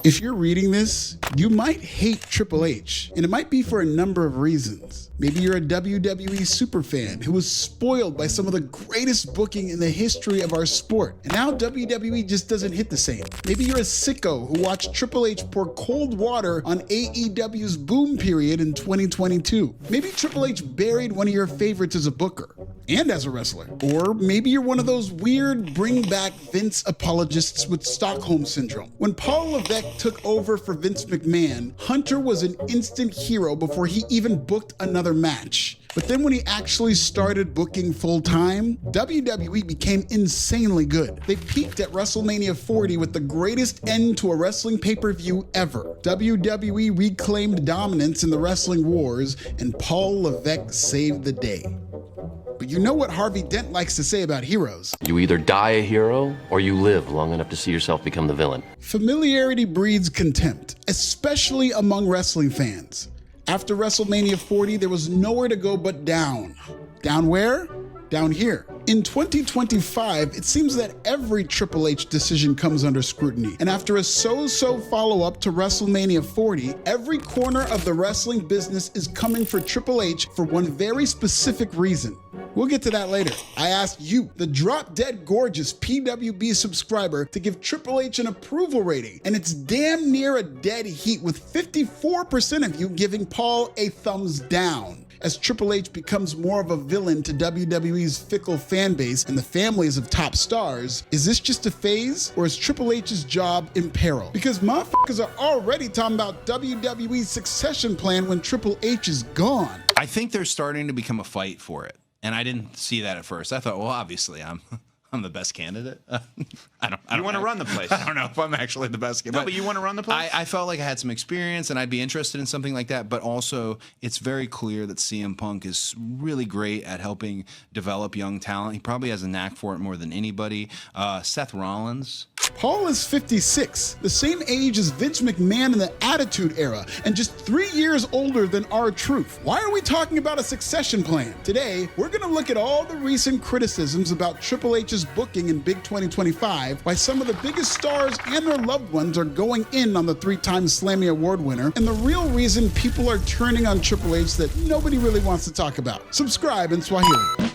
If you're reading this, you might hate Triple H, and it might be for a number of reasons. Maybe you're a WWE superfan who was spoiled by some of the greatest booking in the history of our sport, and now WWE just doesn't hit the same. Maybe you're a sicko who watched Triple H pour cold water on AEW's boom period in 2022. Maybe Triple H buried one of your favorites as a booker and as a wrestler. Or maybe you're one of those weird bring back Vince apologists with Stockholm Syndrome. When Paul Levesque took over for Vince McMahon, Hunter was an instant hero before he even booked another match. But then when he actually started booking full-time, WWE became insanely good. They peaked at WrestleMania 40 with the greatest end to a wrestling pay-per-view ever. WWE reclaimed dominance in the wrestling wars, and Paul Levesque saved the day. But you know what Harvey Dent likes to say about heroes. You either die a hero, or you live long enough to see yourself become the villain. Familiarity breeds contempt, especially among wrestling fans. After WrestleMania 40, there was nowhere to go but down. Down where? Down here. In 2025, it seems that every Triple H decision comes under scrutiny. And after a so-so follow-up to WrestleMania 40, every corner of the wrestling business is coming for Triple H for one very specific reason. We'll get to that later. I asked you, the drop-dead gorgeous PWB subscriber, to give Triple H an approval rating, and it's damn near a dead heat with 54% of you giving Paul a thumbs down. As Triple H becomes more of a villain to WWE's fickle fan base and the families of top stars, is this just a phase, or is Triple H's job in peril? Because motherfuckers are already talking about WWE's succession plan when Triple H is gone. I think there's starting to become a fight for it. And I didn't see that at first. I thought, well, obviously I'm the best candidate. I don't You want to run the place. I don't know if I'm actually the best candidate. No, but you want to run the place? I felt like I had some experience and I'd be interested in something like that. But also, it's very clear that CM Punk is really great at helping develop young talent. He probably has a knack for it more than anybody. Seth Rollins. Paul is 56, the same age as Vince McMahon in the Attitude Era, and just 3 years older than R-Truth. Why are we talking about a succession plan? Today, we're going to look at all the recent criticisms about Triple H's booking in Big 2025, why some of the biggest stars and their loved ones are going in on the 3-time Slammy Award winner, and the real reason people are turning on Triple H that nobody really wants to talk about. Subscribe in Swahili.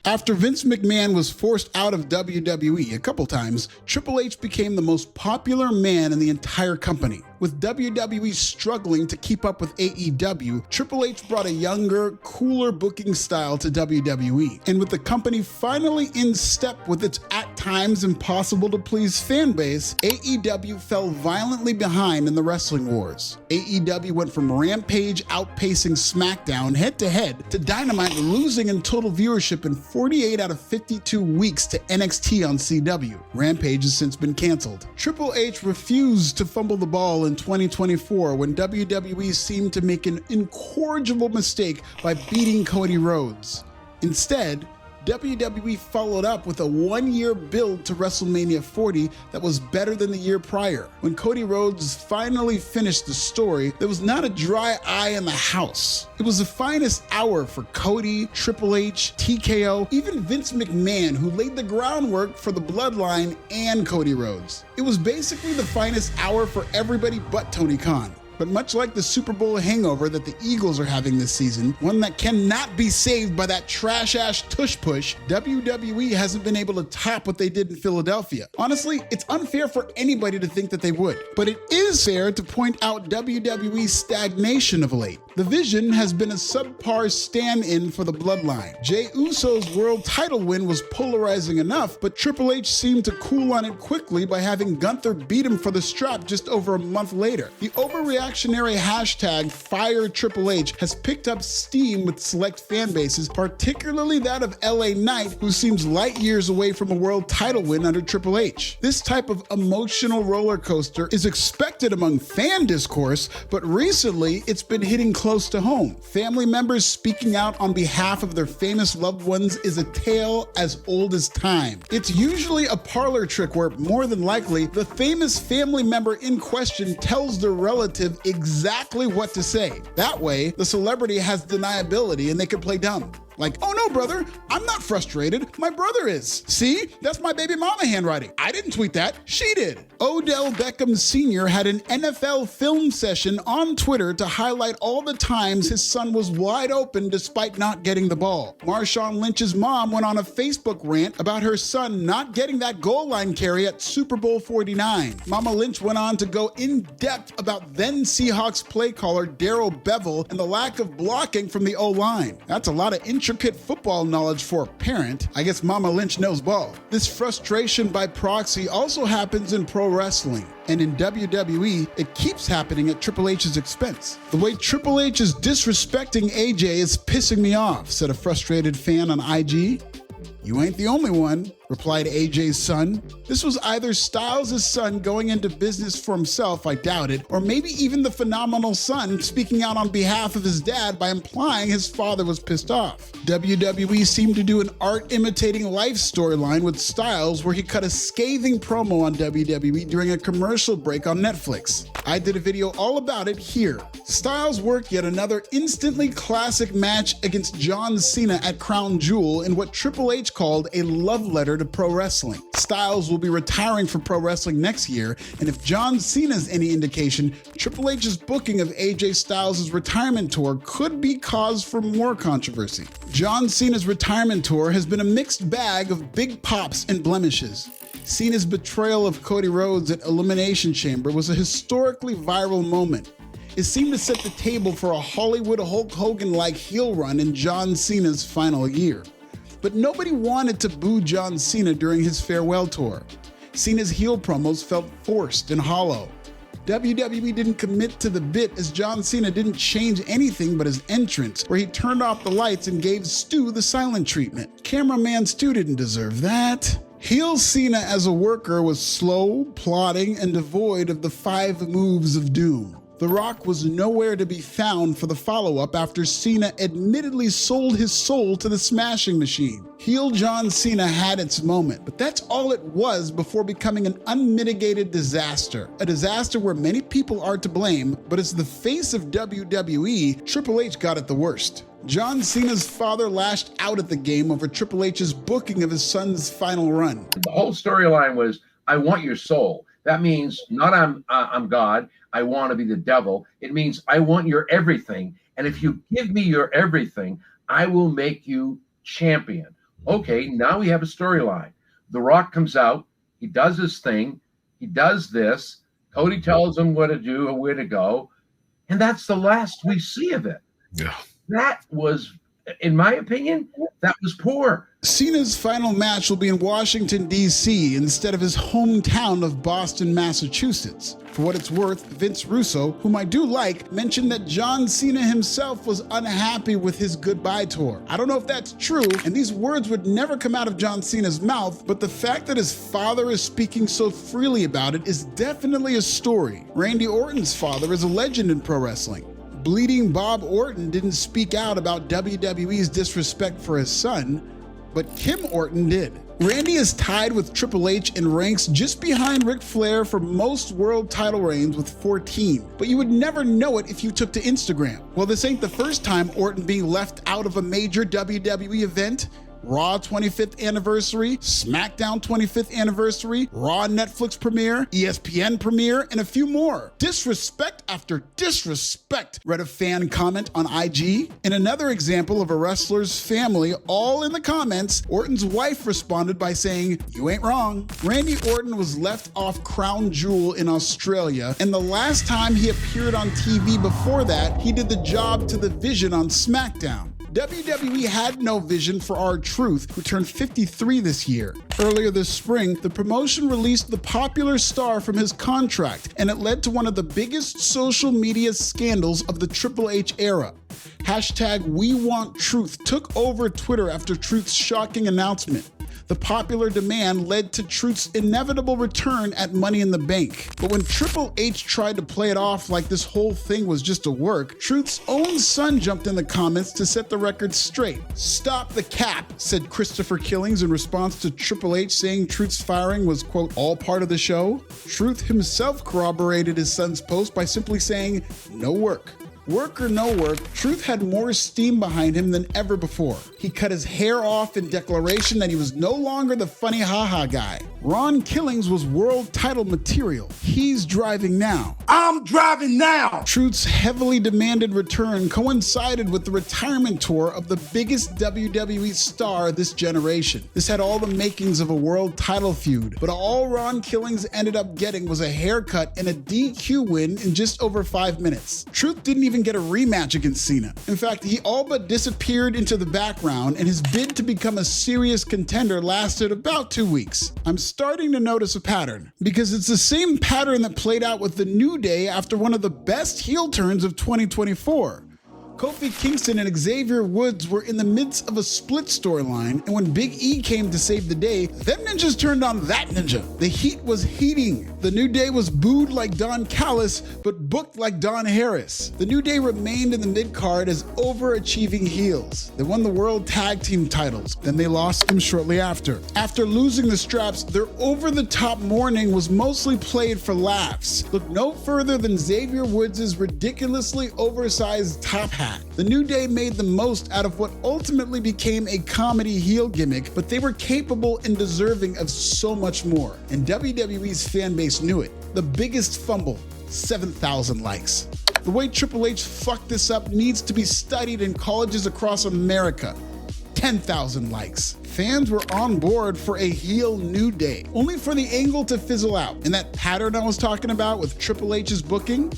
After Vince McMahon was forced out of WWE a couple times, Triple H became the most popular man in the entire company. With WWE struggling to keep up with AEW, Triple H brought a younger, cooler booking style to WWE. And with the company finally in step with its at times impossible to please fan base, AEW fell violently behind in the wrestling wars. AEW went from Rampage outpacing SmackDown head-to-head to Dynamite losing in total viewership in 48 out of 52 weeks to NXT on CW. Rampage has since been canceled. Triple H refused to fumble the ball in 2024 when WWE seemed to make an incorrigible mistake by beating Cody Rhodes. Instead, WWE followed up with a one-year build to WrestleMania 40 that was better than the year prior. When Cody Rhodes finally finished the story, there was not a dry eye in the house. It was the finest hour for Cody, Triple H, TKO, even Vince McMahon, who laid the groundwork for the Bloodline and Cody Rhodes. It was basically the finest hour for everybody but Tony Khan. But much like the Super Bowl hangover that the Eagles are having this season, one that cannot be saved by that trash-ass tush-push, WWE hasn't been able to top what they did in Philadelphia. Honestly, it's unfair for anybody to think that they would. But it is fair to point out WWE's stagnation of late. The Vision has been a subpar stand-in for the Bloodline. Jey Uso's world title win was polarizing enough, but Triple H seemed to cool on it quickly by having Gunther beat him for the strap just over a month later. The overreactionary hashtag #FireTripleH has picked up steam with select fan bases, particularly that of LA Knight, who seems light years away from a world title win under Triple H. This type of emotional roller coaster is expected among fan discourse, but recently it's been hitting close to home. Family members speaking out on behalf of their famous loved ones is a tale as old as time. It's usually a parlor trick where, more than likely, the famous family member in question tells their relative exactly what to say. That way, the celebrity has deniability and they can play dumb. Like, oh no, brother, I'm not frustrated. My brother is. See, that's my baby mama handwriting. I didn't tweet that. She did. Odell Beckham Sr. had an NFL film session on Twitter to highlight all the times his son was wide open despite not getting the ball. Marshawn Lynch's mom went on a Facebook rant about her son not getting that goal line carry at Super Bowl 49. Mama Lynch went on to go in depth about then Seahawks play caller Darrell Bevell and the lack of blocking from the O-line. That's a lot of intricate football knowledge for a parent. I guess Mama Lynch knows ball. This frustration by proxy also happens in pro wrestling. And in WWE, it keeps happening at Triple H's expense. The way Triple H is disrespecting AJ is pissing me off, said a frustrated fan on IG. You ain't the only one, replied AJ's son. This was either Styles' son going into business for himself, I doubt it, or maybe even the phenomenal son speaking out on behalf of his dad by implying his father was pissed off. WWE seemed to do an art-imitating life storyline with Styles where he cut a scathing promo on WWE during a commercial break on Netflix. I did a video all about it here. Styles worked yet another instantly classic match against John Cena at Crown Jewel in what Triple H called a love letter to pro wrestling. Styles will be retiring from pro wrestling next year, and if John Cena's any indication, Triple H's booking of AJ Styles' retirement tour could be cause for more controversy. John Cena's retirement tour has been a mixed bag of big pops and blemishes. Cena's betrayal of Cody Rhodes at Elimination Chamber was a historically viral moment. It seemed to set the table for a Hollywood Hulk Hogan-like heel run in John Cena's final year. But nobody wanted to boo John Cena during his farewell tour. Cena's heel promos felt forced and hollow. WWE didn't commit to the bit as John Cena didn't change anything but his entrance, where he turned off the lights and gave Stu the silent treatment. Cameraman Stu didn't deserve that. Heel Cena as a worker was slow, plodding, and devoid of the 5 moves of doom. The Rock was nowhere to be found for the follow-up after Cena admittedly sold his soul to the Smashing Machine. Heel John Cena had its moment, but that's all it was before becoming an unmitigated disaster. A disaster where many people are to blame, but as the face of WWE, Triple H got it the worst. John Cena's father lashed out at the game over Triple H's booking of his son's final run. The whole storyline was, I want your soul. That means not I'm God, I want to be the devil. It means I want your everything. And if you give me your everything, I will make you champion. Okay, now we have a storyline. The Rock comes out, he does his thing, he does this, Cody tells him what to do and where to go, and that's the last we see of it. Yeah. That was, in my opinion, that was poor. Cena's final match will be in Washington, D.C. instead of his hometown of Boston, Massachusetts. For what it's worth, Vince Russo, whom I do like, mentioned that John Cena himself was unhappy with his goodbye tour. I don't know if that's true, and these words would never come out of John Cena's mouth, but the fact that his father is speaking so freely about it is definitely a story. Randy Orton's father is a legend in pro wrestling. Bleeding Bob Orton didn't speak out about WWE's disrespect for his son, but Kim Orton did. Randy is tied with Triple H in ranks just behind Ric Flair for most world title reigns with 14, but you would never know it if you took to Instagram. Well, this ain't the first time Orton being left out of a major WWE event. Raw 25th anniversary, SmackDown 25th anniversary, Raw Netflix premiere, ESPN premiere, and a few more. Disrespect after disrespect, read a fan comment on IG. In another example of a wrestler's family all in the comments, Orton's wife responded by saying, "You ain't wrong." Randy Orton was left off Crown Jewel in Australia, and the last time he appeared on TV before that, he did the job to the Vision on SmackDown. WWE had no vision for R-Truth, who turned 53 this year. Earlier this spring, the promotion released the popular star from his contract, and it led to one of the biggest social media scandals of the Triple H era. #WeWantTruth took over Twitter after Truth's shocking announcement. The popular demand led to Truth's inevitable return at Money in the Bank. But when Triple H tried to play it off like this whole thing was just a work, Truth's own son jumped in the comments to set the record straight. "Stop the cap," said Christopher Killings in response to Triple H saying Truth's firing was, quote, all part of the show. Truth himself corroborated his son's post by simply saying, "No work." Work or no work, Truth had more steam behind him than ever before. He cut his hair off in declaration that he was no longer the funny haha guy. Ron Killings was world title material. He's driving now. I'm driving now! Truth's heavily demanded return coincided with the retirement tour of the biggest WWE star this generation. This had all the makings of a world title feud, but all Ron Killings ended up getting was a haircut and a DQ win in just over 5 minutes. Truth didn't even get a rematch against Cena. In fact, he all but disappeared into the background, and his bid to become a serious contender lasted about 2 weeks. I'm starting to notice a pattern, because it's the same pattern that played out with the New Day after one of the best heel turns of 2024. Kofi Kingston and Xavier Woods were in the midst of a split storyline, and when Big E came to save the day, them ninjas turned on that ninja. The heat was heating. The New Day was booed like Don Callis, but booked like Don Harris. The New Day remained in the mid-card as overachieving heels. They won the World Tag Team titles, then they lost them shortly after. After losing the straps, their over-the-top mourning was mostly played for laughs. Look no further than Xavier Woods' ridiculously oversized top hat. The New Day made the most out of what ultimately became a comedy heel gimmick, but they were capable and deserving of so much more. And WWE's fan base knew it. The biggest fumble, 7,000 likes. The way Triple H fucked this up needs to be studied in colleges across America. 10,000 likes. Fans were on board for a heel New Day, only for the angle to fizzle out. And that pattern I was talking about with Triple H's booking?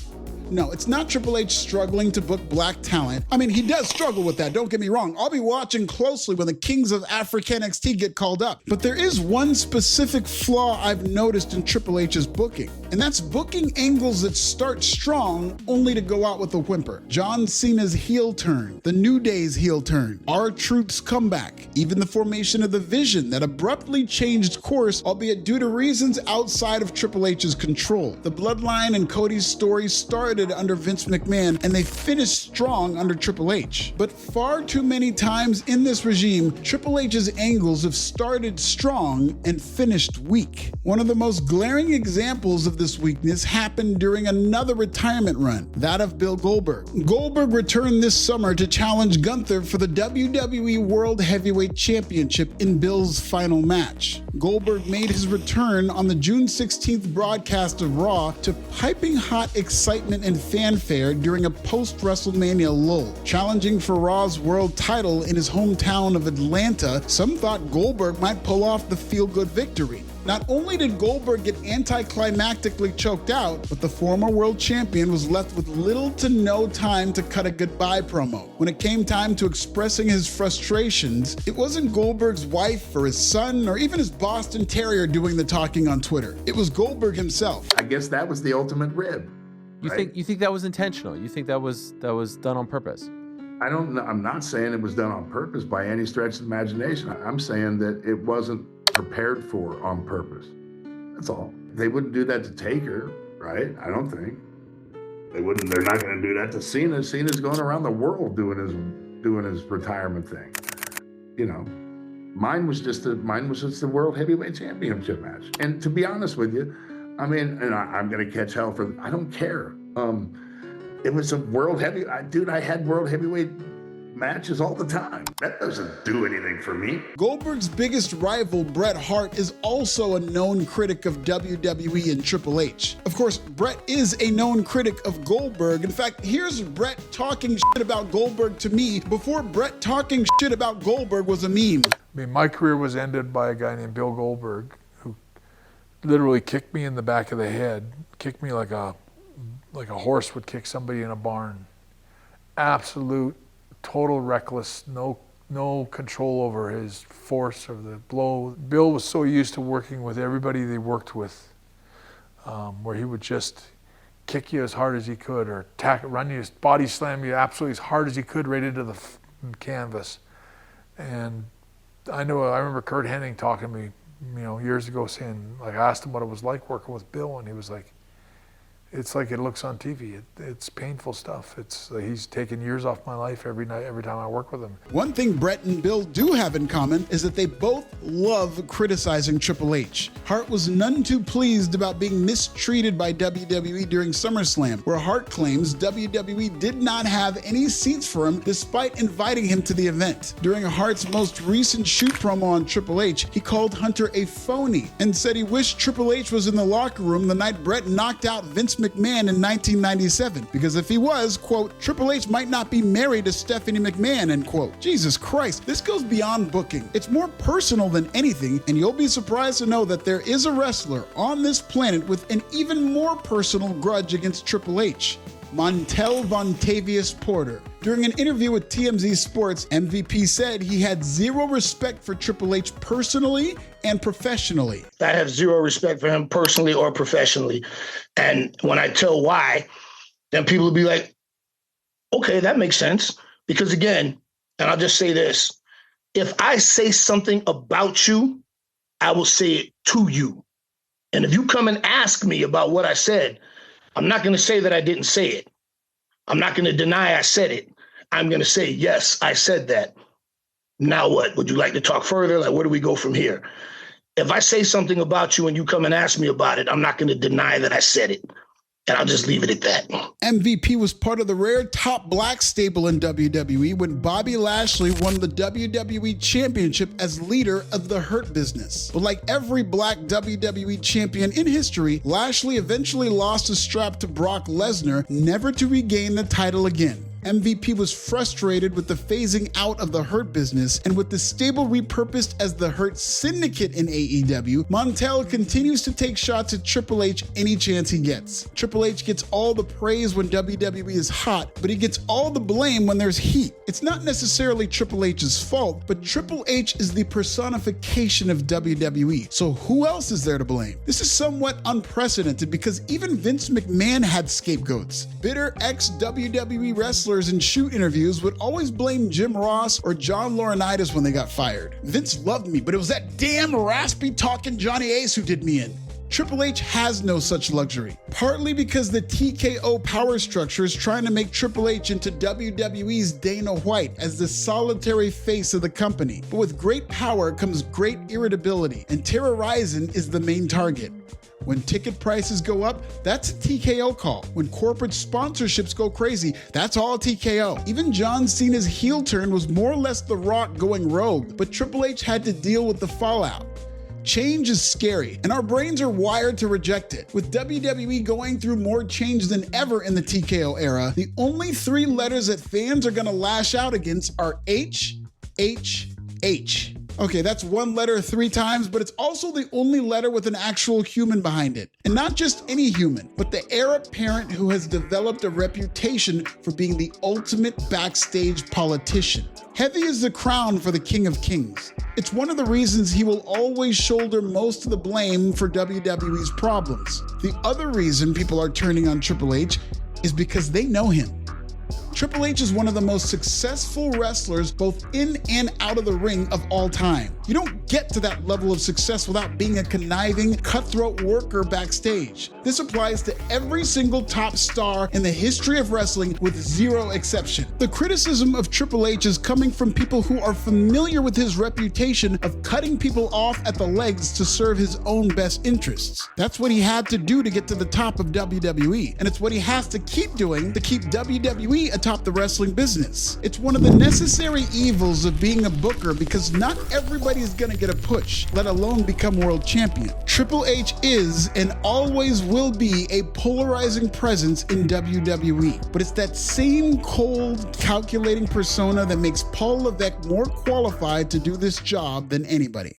No, it's not Triple H struggling to book black talent. I mean, he does struggle with that, don't get me wrong. I'll be watching closely when the Kings of Africa NXT get called up. But there is one specific flaw I've noticed in Triple H's booking, and that's booking angles that start strong only to go out with a whimper. John Cena's heel turn, the New Day's heel turn, R-Truth's comeback, even the formation of the Vision that abruptly changed course, albeit due to reasons outside of Triple H's control. The Bloodline and Cody's story started under Vince McMahon, and they finished strong under Triple H. But far too many times in this regime, Triple H's angles have started strong and finished weak. One of the most glaring examples of this weakness happened during another retirement run, that of Bill Goldberg. Goldberg returned this summer to challenge Gunther for the WWE World Heavyweight Championship in Bill's final match. Goldberg made his return on the June 16th broadcast of Raw to piping hot excitement and fanfare during a post-WrestleMania lull. Challenging for Raw's world title in his hometown of Atlanta, some thought Goldberg might pull off the feel-good victory. Not only did Goldberg get anticlimactically choked out, but the former world champion was left with little to no time to cut a goodbye promo. When it came time to expressing his frustrations, it wasn't Goldberg's wife or his son or even his Boston Terrier doing the talking on Twitter. It was Goldberg himself. I guess that was the ultimate rib. You think that was intentional? You think that was done on purpose? I don't know. I'm not saying it was done on purpose by any stretch of the imagination. I'm saying that it wasn't prepared for on purpose. That's all. They wouldn't do that to Taker, right? I don't think. They wouldn't. They're not going to do that to Cena. Cena's going around the world doing his retirement thing. You know, mine was just the World Heavyweight Championship match. And to be honest with you, I mean, and I'm going to catch hell for, I don't care. It was a world heavyweight, dude, I had world heavyweight matches all the time. That doesn't do anything for me. Goldberg's biggest rival, Bret Hart, is also a known critic of WWE and Triple H. Of course, Bret is a known critic of Goldberg. In fact, here's Bret talking shit about Goldberg to me before Bret talking shit about Goldberg was a meme. I mean, my career was ended by a guy named Bill Goldberg, who literally kicked me in the back of the head, kicked me like a horse would kick somebody in a barn. Absolute, total reckless, no control over his force of the blow. Bill was so used to working with everybody they worked with, where he would just kick you as hard as he could, or run you, body slam you absolutely as hard as he could right into the canvas. And I remember Kurt Hennig talking to me, years ago, saying, like, I asked him what it was like working with Bill, and he was like, it's like it looks on TV. It's painful stuff. He's taken years off my life every night, every time I work with him. One thing Bret and Bill do have in common is that they both love criticizing Triple H. Hart was none too pleased about being mistreated by WWE during SummerSlam, where Hart claims WWE did not have any seats for him despite inviting him to the event. During Hart's most recent shoot promo on Triple H, he called Hunter a phony and said he wished Triple H was in the locker room the night Bret knocked out Vince McMahon in 1997, because if he was, quote, Triple H might not be married to Stephanie McMahon, end quote. Jesus Christ, this goes beyond booking. It's more personal than anything, and you'll be surprised to know that there is a wrestler on this planet with an even more personal grudge against Triple H. Montel Vontavious Porter. During an interview with TMZ Sports, MVP said he had zero respect for Triple H personally and professionally. I have zero respect for him personally or professionally. And when I tell why, then people will be like, okay, that makes sense. Because again, and I'll just say this, if I say something about you, I will say it to you. And if you come and ask me about what I said, I'm not going to say that I didn't say it. I'm not going to deny I said it. I'm going to say, yes, I said that. Now what? Would you like to talk further? Like, where do we go from here? If I say something about you and you come and ask me about it, I'm not going to deny that I said it. And I'll just leave it at that. MVP was part of the rare top black stable in WWE when Bobby Lashley won the WWE Championship as leader of the Hurt Business. But like every black WWE champion in history, Lashley eventually lost his strap to Brock Lesnar, never to regain the title again. MVP was frustrated with the phasing out of the Hurt Business, and with the stable repurposed as the Hurt Syndicate in AEW, Montel continues to take shots at Triple H any chance he gets. Triple H gets all the praise when WWE is hot, but he gets all the blame when there's heat. It's not necessarily Triple H's fault, but Triple H is the personification of WWE, so who else is there to blame? This is somewhat unprecedented because even Vince McMahon had scapegoats. Bitter ex-WWE wrestlers in shoot interviews would always blame Jim Ross or John Laurinaitis when they got fired. Vince loved me, but it was that damn raspy talking Johnny Ace who did me in. Triple H has no such luxury, partly because the TKO power structure is trying to make Triple H into WWE's Dana White as the solitary face of the company. But with great power comes great irritability, and terrorizing is the main target. When ticket prices go up, that's a TKO call. When corporate sponsorships go crazy, that's all TKO. Even John Cena's heel turn was more or less The Rock going rogue, but Triple H had to deal with the fallout. Change is scary, and our brains are wired to reject it. With WWE going through more change than ever in the TKO era, the only three letters that fans are gonna lash out against are H, H, H. Okay, that's one letter 3 times, but it's also the only letter with an actual human behind it. And not just any human, but the heir apparent who has developed a reputation for being the ultimate backstage politician. Heavy is the crown for the King of Kings. It's one of the reasons he will always shoulder most of the blame for WWE's problems. The other reason people are turning on Triple H is because they know him. Triple H is one of the most successful wrestlers both in and out of the ring of all time. You don't get to that level of success without being a conniving, cutthroat worker backstage. This applies to every single top star in the history of wrestling with zero exception. The criticism of Triple H is coming from people who are familiar with his reputation of cutting people off at the legs to serve his own best interests. That's what he had to do to get to the top of WWE, and it's what he has to keep doing to keep WWE atop the wrestling business. It's one of the necessary evils of being a booker because not everybody is gonna get a push, let alone become world champion. Triple H is and always will be a polarizing presence in WWE, but it's that same cold, calculating persona that makes Paul Levesque more qualified to do this job than anybody.